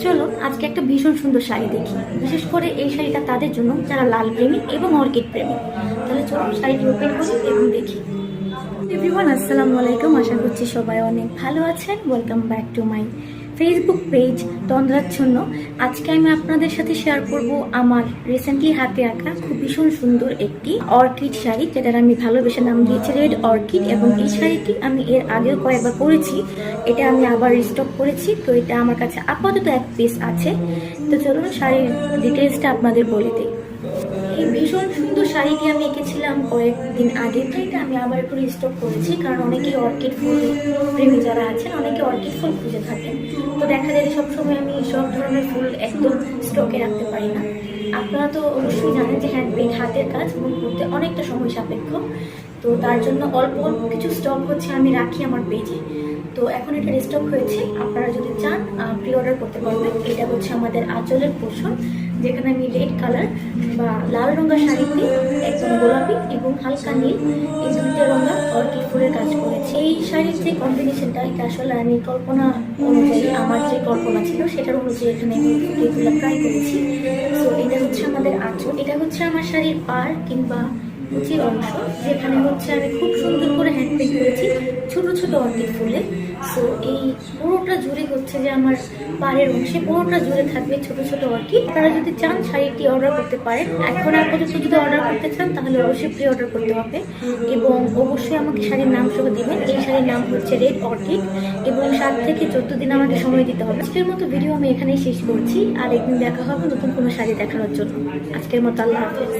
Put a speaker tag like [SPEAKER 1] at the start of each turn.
[SPEAKER 1] চলো আজকে একটা ভীষণ সুন্দর শাড়ি দেখি। বিশেষ করে এই শাড়িটা তাদের জন্য যারা লাল প্রেমী এবং অর্কিড প্রেমী। তাহলে চলো শাড়িটি ওপেন করি এবং দেখি। এভরিওয়ান, আসসালামু আলাইকুম। আশা করছি সবাই অনেক ভালো আছেন। Welcome back to my Facebook page তন্দ্রাচ্ছন্ন। আজকে আমি আপনাদের সাথে শেয়ার করব আমার রিসেন্টলি হাতে আঁকা খুব ভীষণ সুন্দর একটি অর্কিড শাড়ি, যেটার আমি ভালোবেসে নাম দিয়েছি রেড অর্কিড। এবং এই শাড়িটি আমি এর আগেও কয়েকবার পরেছি, এটা আমি আবার রিস্টক করেছি। তো এটা আমার কাছে আপাতত এক পিস আছে। তো চলুন শাড়ির ডিটেলসটা আপনাদের বলে দিই। এই ভীষণ সুন্দর শাড়িটি আমি এঁকেছিলাম কয়েকদিন আগে, তো এটা আমি আবার একটু রিস্টক করেছি, কারণ অনেকেই অর্কিড ফুল প্রেমী যারা আছেন অনেকে অর্কিড ফুল খুঁজে থাকেন। তো দেখা যায় সবসময় আমি সব ধরনের ফুল একদম স্টকে রাখতে পারি না। আপনারা তো অবশ্যই জানেন যে হ্যান্ডমেড হাতের কাজ এবং করতে অনেকটা সময় সাপেক্ষ। তো তার জন্য অল্প অল্প কিছু স্টক হচ্ছে আমি রাখি আমার পেজে। তো এখন এটা রিস্টক হয়েছে, আপনারা যদি চান প্রি অর্ডার করতে পারবেন। এটা হচ্ছে আমাদের আঁচলের পোর্শন, যেখানে আমি রেড কালার বা লাল রঙের শাড়িতে একদম গোলাপি এবং হালকা নীল এই দুইটা রঙের অর্কিড ফুলের কাজ করেছি। এই শাড়ির যে কম্বিনেশনটা, এটা আসলে আমি কল্পনা অনুযায়ী, আমার যে কল্পনা ছিল সেটার অনুযায়ী এখানে আমি ফুলগুলো ট্রাই করেছি। তো এটা হচ্ছে আমাদের আঁচল, এটা হচ্ছে আমার শাড়ির পাড় কিংবা কুচির অংশ, যেখানে হচ্ছে আমি খুব সুন্দর করে হ্যান্ড পেইন্ট করেছি ছোট ছোট অর্কিড ফুলে। সো এই পুরোটা জুড়ে হচ্ছে যে আমার পাড়ের অংশে পুরোটা জুড়ে থাকবে ছোট ছোট অর্কিড। আপনারা যদি চান শাড়িটি অর্ডার করতে পারেন। এখন আপাতত যদি অর্ডার করতে চান তাহলে অবশ্যই প্রি অর্ডার করতে হবে এবং অবশ্যই আমাকে শাড়ির নাম সহ দিবেন। এই শাড়ির নাম হচ্ছে রেড অর্কিড এবং 7 থেকে 14 দিন আমাকে সময় দিতে হবে। আজকের মতো ভিডিও আমি এখানেই শেষ করছি, আর একদিন দেখা হবে নতুন কোনো শাড়ি দেখানোর জন্য। আজকের মতো আল্লাহ হাফেজ।